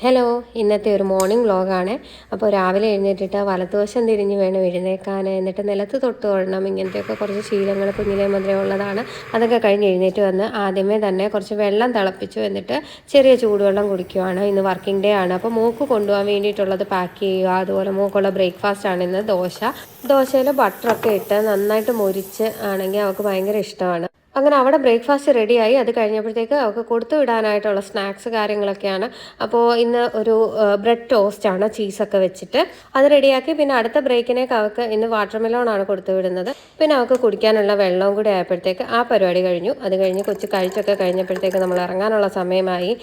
Hello, ഇന്നത്തെ ഒരു morning വ്ളോഗാണ്. അപ്പോൾ രാവിലെ എഴുന്നേറ്റിട്ട് വലതുവശം തിരിഞ്ഞ് വേണം എഴുന്നേക്കാൻ. എന്നിട്ട് നിലത്ത് തൊട്ട് തൊഴണം. ഇങ്ങനത്തെയൊക്കെ കുറച്ച് ശീലങ്ങൾ കുഞ്ഞിലേ മുതലേ ഉള്ളതാണ്. അതൊക്കെ കഴിഞ്ഞ് എഴുന്നേറ്റ് വന്ന് ആദ്യമേ തന്നെ കുറച്ച് വെള്ളം തിളപ്പിച്ചു. എന്നിട്ട് ചെറിയ ചൂടുവെള്ളം കുടിക്കുവാണ്. ഇന്ന് വർക്കിംഗ് ഡേ ആണ്. അപ്പോൾ മോൾക്ക് കൊണ്ടുപോകാൻ വേണ്ടിയിട്ടുള്ളത് പാക്ക് ചെയ്യുക. അതുപോലെ മോൾക്കുള്ള ബ്രേക്ക്ഫാസ്റ്റ് ആണ് ഇന്ന് ദോശയിൽ ബട്ടറൊക്കെ ഇട്ട് നന്നായിട്ട് മൊരിച്ച് ആണെങ്കിൽ അവൾക്ക് ഭയങ്കര ഇഷ്ടമാണ്. അങ്ങനെ അവിടെ ബ്രേക്ക്ഫാസ്റ്റ് റെഡിയായി. അത് കഴിഞ്ഞപ്പോഴത്തേക്ക് അവൾക്ക് കൊടുത്തു വിടാനായിട്ടുള്ള സ്നാക്സ് കാര്യങ്ങളൊക്കെയാണ്. അപ്പോൾ ഇന്ന് ഒരു ബ്രെഡ് ടോസ്റ്റാണ് ചീസൊക്കെ വെച്ചിട്ട് അത് റെഡിയാക്കി. പിന്നെ അടുത്ത ബ്രേക്കിനേക്ക് അവൾക്ക് ഇന്ന് വാട്ടർ മെലോണാണ് കൊടുത്തു വിടുന്നത്. പിന്നെ അവൾക്ക് കുടിക്കാനുള്ള വെള്ളവും കൂടി ആയപ്പോഴത്തേക്ക് ആ പരിപാടി കഴിഞ്ഞു. അത് കഴിഞ്ഞ് കൊച്ചു കഴിച്ചൊക്കെ കഴിഞ്ഞപ്പോഴത്തേക്ക് നമ്മൾ ഇറങ്ങാനുള്ള സമയമായി.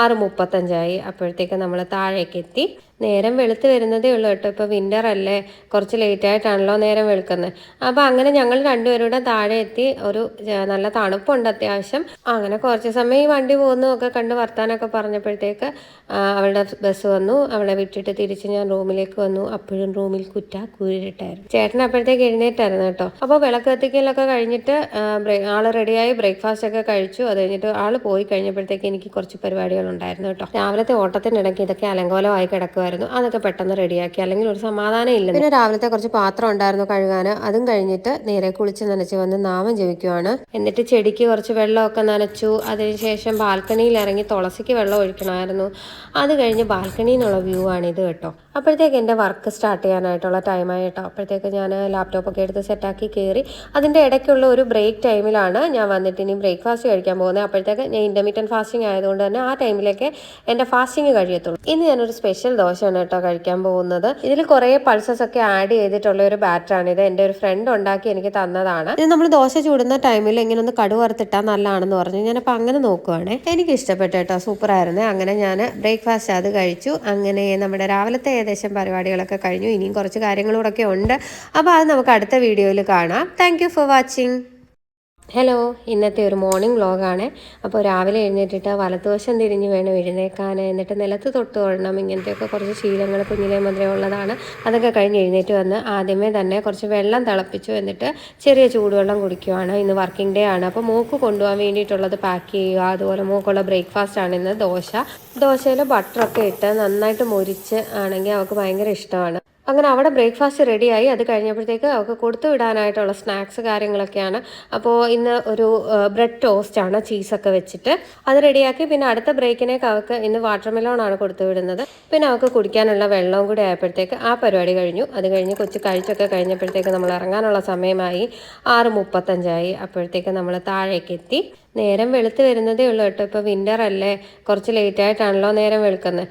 6:35 അപ്പോഴത്തേക്ക് നമ്മൾ താഴേക്ക് എത്തി. നേരം വെളുത്ത് വരുന്നതേ ഉള്ളൂ കേട്ടോ. ഇപ്പോൾ വിൻ്റർ അല്ലേ, കുറച്ച് ലേറ്റ് ആയിട്ടാണല്ലോ നേരം വെളുക്കുന്നത്. അപ്പോൾ അങ്ങനെ ഞങ്ങൾ രണ്ടുപേരും കൂടെ താഴെ എത്തി. ഒരു നല്ല തണുപ്പുണ്ട് അത്യാവശ്യം. അങ്ങനെ കുറച്ച് സമയം ഈ വണ്ടി പോകുന്നതൊക്കെ കണ്ട് വർത്താനൊക്കെ പറഞ്ഞപ്പോഴത്തേക്ക് അവളുടെ ബസ് വന്നു. അവളെ വിട്ടിട്ട് തിരിച്ച് ഞാൻ റൂമിലേക്ക് വന്നു. അപ്പോഴും റൂമിൽ കൂരിട്ടായിരുന്നു. ചേട്ടൻ അപ്പോഴത്തേക്ക് എഴുന്നേറ്റായിരുന്നു കേട്ടോ. അപ്പോൾ വിളക്ക് കത്തിക്കലൊക്കെ കഴിഞ്ഞിട്ട് ആൾ റെഡിയായി, ബ്രേക്ക്ഫാസ്റ്റ് ഒക്കെ കഴിച്ചു. അത് കഴിഞ്ഞിട്ട് ആൾ പോയി കഴിഞ്ഞപ്പോഴത്തേക്ക് എനിക്ക് കുറച്ച് പരിപാടികളുണ്ടായിരുന്നു കേട്ടോ. രാവിലത്തെ ഓട്ടത്തിനിടയ്ക്ക് ഇതൊക്കെ അലങ്കോലമായി കിടക്കുമായിരുന്നു. അതൊക്കെ പെട്ടെന്ന് റെഡിയാക്കി, അല്ലെങ്കിൽ ഒരു സമാധാനം ഇല്ല. പിന്നെ രാവിലത്തെ കുറച്ച് പാത്രം ഉണ്ടായിരുന്നു കഴുകാൻ. അതും കഴിഞ്ഞിട്ട് നേരെ കുളിച്ച് നനച്ച് വന്ന് നാമം ജപിക്കുവാണ്. എന്നിട്ട് ചെടിക്ക് കുറച്ച് വെള്ളമൊക്കെ നനച്ചു. അതിനുശേഷം ബാൽക്കണിയിൽ ഇറങ്ങി തുളസിക്ക് വെള്ളം ഒഴിക്കണമായിരുന്നു. അത് കഴിഞ്ഞ് ബാൽക്കണിയിൽ നിന്നുള്ള വ്യൂ ആണ് ഇത് കേട്ടോ. അപ്പോഴത്തേക്ക് എൻ്റെ വർക്ക് സ്റ്റാർട്ട് ചെയ്യാനായിട്ടുള്ള ടൈമായി കേട്ടോ. അപ്പോഴത്തേക്ക് ഞാൻ ലാപ്ടോപ്പൊക്കെ എടുത്ത് സെറ്റാക്കി കയറി. അതിൻ്റെ ഇടയ്ക്കുള്ള ഒരു ബ്രേക്ക് ടൈമിലാണ് ഞാൻ വന്നിട്ട് ഇനി ബ്രേക്ക്ഫാസ്റ്റ് കഴിക്കാൻ പോകുന്നത്. അപ്പോഴത്തേക്ക് ഞാൻ ഇൻ്റർമീഡിയറ്റ് ഫാസ്റ്റിംഗ് ആയതുകൊണ്ട് തന്നെ ആ ടൈമിലേക്ക് എൻ്റെ ഫാസ്റ്റിംഗ് കഴിയത്തുള്ളൂ. ഇന്ന് ഞാനൊരു സ്പെഷ്യൽ ദോശയാണ് കേട്ടോ കഴിക്കാൻ പോകുന്നത്. ഇതിൽ കുറേ പൾസസ് ഒക്കെ ആഡ് ചെയ്തിട്ടുള്ള ഒരു ബാറ്ററാണ് ഇത്. എൻ്റെ ഒരു ഫ്രണ്ട് ഉണ്ടാക്കി എനിക്ക് തന്നതാണ്. ഇത് നമ്മൾ ദോശ ചൂടുന്ന ടൈമിൽ ഇങ്ങനെ ഒന്ന് കടുക് വറുത്തിട്ടാൽ നല്ലതാണെന്ന് പറഞ്ഞു. ഞാനപ്പോൾ അങ്ങനെ നോക്കുവാണേ. എനിക്ക് ഇഷ്ടപ്പെട്ടു കേട്ടോ, സൂപ്പറായിരുന്നു. അങ്ങനെ ഞാൻ ബ്രേക്ക്ഫാസ്റ്റ് അത് കഴിച്ചു. അങ്ങനെ നമ്മുടെ രാവിലത്തെ ഏകദേശം പരിപാടികളൊക്കെ കഴിഞ്ഞു. ഇനിയും കുറച്ച് കാര്യങ്ങളൂടൊക്കെ ഉണ്ട്. അപ്പോൾ അത് നമുക്ക് അടുത്ത വീഡിയോയിൽ കാണാം. Thank you for watching. Hello, ഇന്നത്തെ ഒരു മോർണിംഗ് വ്ളോഗാണ്. അപ്പോൾ രാവിലെ എഴുന്നേറ്റിട്ട് വലതുവശം തിരിഞ്ഞ് വേണം എഴുന്നേക്കാൻ. എന്നിട്ട് നിലത്ത് തൊട്ട് തൊഴണം. ഇങ്ങനത്തെയൊക്കെ കുറച്ച് ശീലങ്ങൾ കുഞ്ഞിലേ മുതലേ ഉള്ളതാണ്. അതൊക്കെ കഴിഞ്ഞ് എഴുന്നേറ്റ് വന്ന് ആദ്യമേ തന്നെ കുറച്ച് വെള്ളം തിളപ്പിച്ചു. എന്നിട്ട് ചെറിയ ചൂടുവെള്ളം കുടിക്കുവാണ്. ഇന്ന് വർക്കിംഗ് ഡേ ആണ്. അപ്പോൾ മോൾക്ക് കൊണ്ടുപോകാൻ വേണ്ടിയിട്ടുള്ളത് പാക്ക് ചെയ്യുക. അതുപോലെ മോൾക്കുള്ള ബ്രേക്ക്ഫാസ്റ്റ് ആണ് ഇന്ന് ദോശയിൽ ബട്ടറൊക്കെ ഇട്ട് നന്നായിട്ട് മൊരിച്ച് ആണെങ്കിൽ അവൾക്ക് ഭയങ്കര ഇഷ്ടമാണ്. അങ്ങനെ അവിടെ ബ്രേക്ക്ഫാസ്റ്റ് റെഡിയായി. അത് കഴിഞ്ഞപ്പോഴത്തേക്ക് അവൾക്ക് കൊടുത്തു വിടാനായിട്ടുള്ള സ്നാക്സ് കാര്യങ്ങളൊക്കെയാണ്. അപ്പോൾ ഇന്ന് ഒരു ബ്രെഡ് ടോസ്റ്റാണ് ചീസൊക്കെ വെച്ചിട്ട് അത് റെഡിയാക്കി. പിന്നെ അടുത്ത ബ്രേക്കിനേക്ക് അവൾക്ക് ഇന്ന് വാട്ടർ മെലോണാണ് കൊടുത്തു വിടുന്നത്. പിന്നെ അവൾക്ക് കുടിക്കാനുള്ള വെള്ളവും കൂടി ആയപ്പോഴത്തേക്ക് ആ പരിപാടി കഴിഞ്ഞു. അത് കഴിഞ്ഞ് കൊച്ചു കഴിച്ചൊക്കെ കഴിഞ്ഞപ്പോഴത്തേക്ക് നമ്മൾ ഇറങ്ങാനുള്ള സമയമായി. 6:35 അപ്പോഴത്തേക്ക് നമ്മൾ താഴേക്ക് എത്തി. നേരം വെളുത്ത് വരുന്നതേ ഉള്ളൂ കേട്ടോ. ഇപ്പോൾ വിൻ്റർ അല്ലേ, കുറച്ച് ലേറ്റ് ആയിട്ടാണല്ലോ നേരം വെളുക്കുന്നത്.